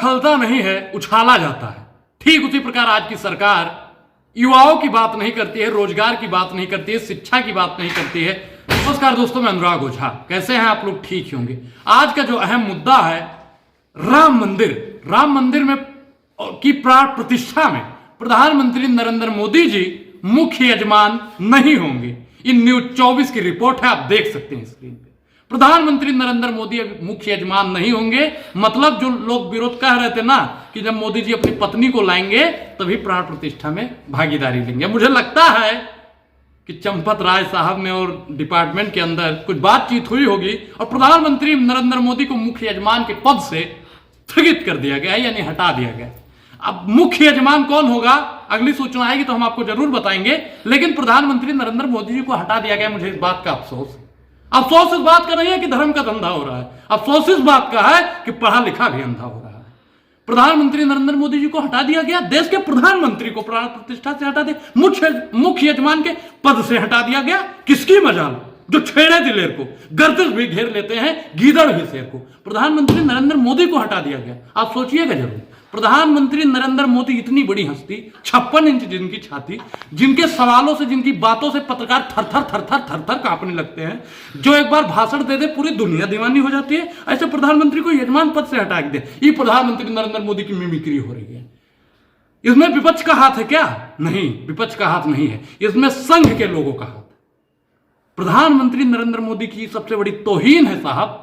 उछलता नहीं है, उछाला जाता है। ठीक उसी प्रकार आज की सरकार युवाओं की बात नहीं करती है, रोजगार की बात नहीं करती है, शिक्षा की बात नहीं करती है। नमस्कार दोस्तों, मैं अनुराग ओझा। कैसे हैं आप लोग? ठीक ही होंगे। आज का जो अहम मुद्दा है राम मंदिर। राम मंदिर में की प्राण प्रतिष्ठा में प्रधानमंत्री नरेंद्र मोदी जी मुख्य यजमान नहीं होंगे। इन न्यूज 24 की रिपोर्ट है, आप देख सकते हैं स्क्रीन पे। प्रधानमंत्री नरेंद्र मोदी मुख्य यजमान नहीं होंगे। मतलब जो लोग विरोध कह रहे थे ना कि जब मोदी जी अपनी पत्नी को लाएंगे तभी प्राण प्रतिष्ठा में भागीदारी लेंगे। मुझे लगता है कि चंपत राय साहब में और डिपार्टमेंट के अंदर कुछ बातचीत हुई होगी और प्रधानमंत्री नरेंद्र मोदी को मुख्य यजमान के पद से स्थगित कर दिया गया, यानी हटा दिया गया। अब मुख्य यजमान कौन होगा, अगली सूचना आएगी तो हम आपको जरूर बताएंगे। लेकिन प्रधानमंत्री नरेंद्र मोदी जी को हटा दिया गया, मुझे इस बात का अफसोस है। अफसोस इस बात का नहीं है कि धर्म का धंधा हो रहा है, अफसोस इस बात का है कि पढ़ा लिखा भी अंधा हो रहा है। प्रधानमंत्री नरेंद्र मोदी जी को हटा दिया गया, देश के प्रधानमंत्री को प्राण प्रतिष्ठा से हटा दिया, मुख्य यजमान के पद से हटा दिया गया। किसकी मजाल, जो छेड़े दिलेर को गर्दश भी घेर लेते हैं, गीदड़ भी शेर को। प्रधानमंत्री नरेंद्र मोदी को हटा दिया गया। आप सोचिएगा जरूर, प्रधानमंत्री नरेंद्र मोदी इतनी बड़ी हस्ती, 56 इंच जिनकी छाती, जिनके सवालों से, जिनकी बातों से पत्रकार थर थर थर थर थर थर कांपने लगते हैं, जो एक बार भाषण दे दे पूरी दुनिया दीवानी हो जाती है, ऐसे प्रधानमंत्री को यजमान पद से हटा दे। ये प्रधानमंत्री नरेंद्र मोदी की मिमिक्री हो रही है। इसमें विपक्ष का हाथ है क्या? नहीं, विपक्ष का हाथ नहीं है, इसमें संघ के लोगों का हाथ। प्रधानमंत्री नरेंद्र मोदी की सबसे बड़ी तौहीन है साहब।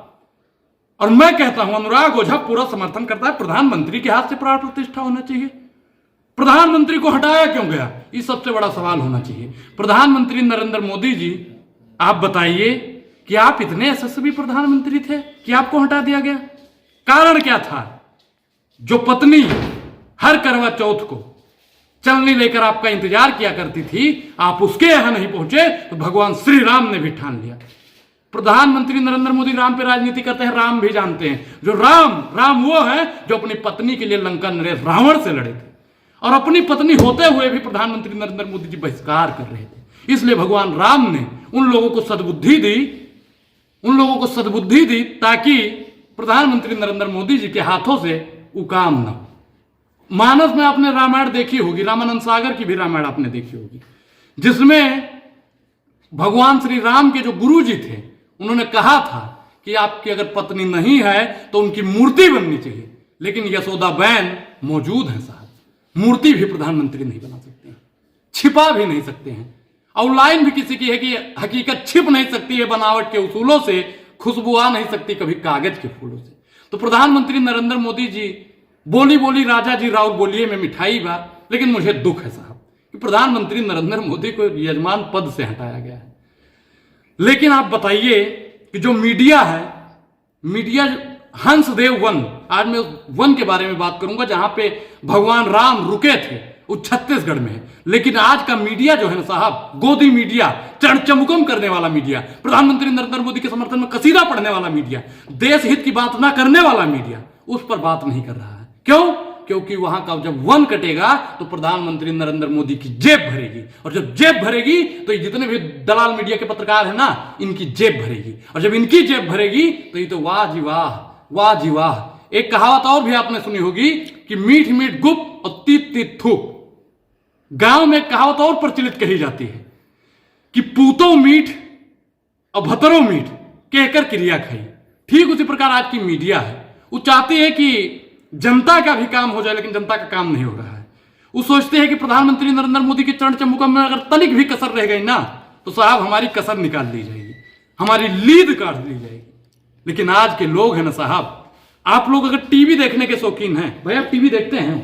और मैं कहता हूं, अनुराग ओझा पूरा समर्थन करता है, प्रधानमंत्री के हाथ से प्राण प्रतिष्ठा होना चाहिए। प्रधानमंत्री को हटाया क्यों गया, ये सबसे बड़ा सवाल होना चाहिए। प्रधानमंत्री नरेंद्र मोदी जी, आप बताइए कि आप इतने यशस्वी प्रधानमंत्री थे कि आपको हटा दिया गया? कारण क्या था? जो पत्नी हर करवा चौथ को चलनी लेकर आपका इंतजार किया करती थी, आप उसके यहां नहीं पहुंचे तो भगवान श्री राम ने भी ठान लिया। प्रधानमंत्री नरेंद्र मोदी राम पे राजनीति करते हैं, राम भी जानते हैं। जो राम वो है जो अपनी पत्नी के लिए लंका नरेश रावण से लड़े थे, और अपनी पत्नी होते हुए भी प्रधानमंत्री नरेंद्र मोदी जी बहिष्कार कर रहे थे। इसलिए भगवान राम ने उन लोगों को सद्बुद्धि दी ताकि प्रधानमंत्री नरेंद्र मोदी जी के हाथों से वो काम न हो। मानस में आपने रामायण देखी होगी, रामानंद सागर की भी रामायण आपने देखी होगी, जिसमें भगवान श्री राम के जो गुरु जी थे उन्होंने कहा था कि आपकी अगर पत्नी नहीं है तो उनकी मूर्ति बननी चाहिए। लेकिन यशोदा बैन मौजूद है साहब, मूर्ति भी प्रधानमंत्री नहीं बना सकते हैं, छिपा भी नहीं सकते हैं। और लाइन भी किसी की है कि हकीकत छिप नहीं सकती है बनावट के उसूलों से, खुशबू आ नहीं सकती कभी कागज के फूलों से। तो प्रधानमंत्री नरेंद्र मोदी जी बोली राजा जी राउर बोलिए में मिठाई बा। लेकिन मुझे दुख है साहब कि प्रधानमंत्री नरेंद्र मोदी को यजमान पद से हटाया गया है। लेकिन आप बताइए कि जो मीडिया है, मीडिया हंसदेव वन, आज मैं उस वन के बारे में बात करूंगा जहां पे भगवान राम रुके थे, वो छत्तीसगढ़ में है। लेकिन आज का मीडिया जो है ना साहब, गोदी मीडिया, चमचमुकम करने वाला मीडिया, प्रधानमंत्री नरेंद्र मोदी के समर्थन में कसीदा पढ़ने वाला मीडिया, देश हित की बात ना करने वाला मीडिया, उस पर बात नहीं कर रहा है। क्यों? क्योंकि वहां का जब वन कटेगा तो प्रधानमंत्री नरेंद्र मोदी की जेब भरेगी, और जब जेब भरेगी तो ये जितने भी दलाल मीडिया के पत्रकार हैं ना, इनकी जेब भरेगी, और जब इनकी जेब भरेगी तो ये तो वाह जी वाह, वाह जी वाह। एक कहावत और भी आपने सुनी होगी कि मीठ मीठ गुप और तीत तीत थूक। गांव में कहावत और प्रचलित कही जाती है कि पूतो मीठ और भतरो मीठ कहकर क्रिया खाई। ठीक उसी प्रकार आज की मीडिया है, वो चाहती है कि जनता का भी काम हो जाए, लेकिन जनता का काम नहीं हो रहा है। वो सोचते हैं कि प्रधानमंत्री नरेंद्र मोदी के चरण चमुकम में अगर तनिक भी कसर रह गई ना तो साहब हमारी कसर निकाल ली जाएगी, हमारी लीद काट ली जाएगी। लेकिन आज के लोग हैं ना साहब, आप लोग अगर टीवी देखने के शौकीन हैं, भाई आप टीवी देखते हैं?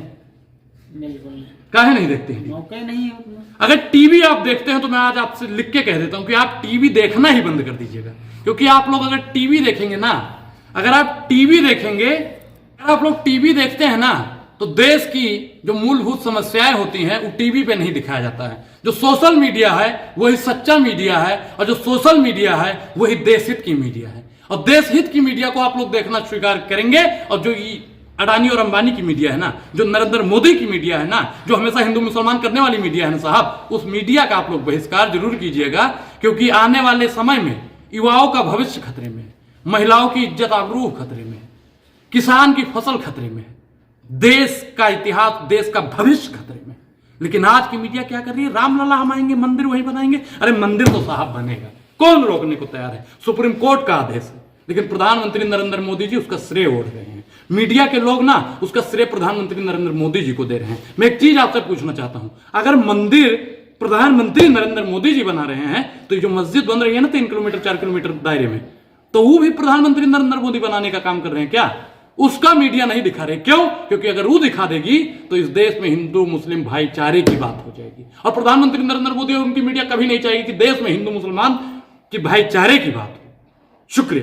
काहे नहीं देखते हैं? मौका नहीं है। अगर टीवी आप देखते हैं तो मैं आज आपसे लिख के कह देता हूं कि आप टीवी देखना ही बंद कर दीजिएगा। क्योंकि आप लोग अगर टीवी देखेंगे ना, अगर आप टीवी देखते हैं ना, तो देश की जो मूलभूत समस्याएं होती हैं वो टीवी पे नहीं दिखाया जाता है। जो सोशल मीडिया है वही सच्चा मीडिया है, और जो सोशल मीडिया है वही देश हित की मीडिया है। और देश हित की मीडिया को आप लोग देखना स्वीकार करेंगे, और जो अडानी और अंबानी की मीडिया है ना, जो नरेंद्र मोदी की मीडिया है ना, जो हमेशा हिंदू मुसलमान करने वाली मीडिया है ना साहब, उस मीडिया का आप लोग बहिष्कार जरूर कीजिएगा। क्योंकि आने वाले समय में युवाओं का भविष्य खतरे में है, महिलाओं की इज्जत आबरू खतरे में है, किसान की फसल खतरे में है। देश का इतिहास, देश का भविष्य खतरे में। लेकिन आज की मीडिया क्या कर रही है? रामलला हम आएंगे, मंदिर वहीं बनाएंगे। अरे मंदिर तो साहब बनेगा, कौन रोकने को तैयार है? सुप्रीम कोर्ट का आदेश है, लेकिन प्रधानमंत्री नरेंद्र मोदी जी उसका श्रेय ओढ़ रहे हैं। मीडिया के लोग ना उसका श्रेय प्रधानमंत्री नरेंद्र मोदी जी को दे रहे हैं। मैं एक चीज आपसे पूछना चाहता हूं, अगर मंदिर प्रधानमंत्री नरेंद्र मोदी जी बना रहे हैं तो ये जो मस्जिद बन रही है ना 3 किलोमीटर 4 किलोमीटर दायरे में, तो वो भी प्रधानमंत्री नरेंद्र मोदी बनाने का काम कर रहे हैं क्या? उसका मीडिया नहीं दिखा रहे। क्यों? क्योंकि अगर वो दिखा देगी तो इस देश में हिंदू मुस्लिम भाईचारे की बात हो जाएगी, और प्रधानमंत्री नरेंद्र मोदी और उनकी मीडिया कभी नहीं चाहेगी कि देश में हिंदू मुसलमान की भाईचारे की बात हो। शुक्रिया।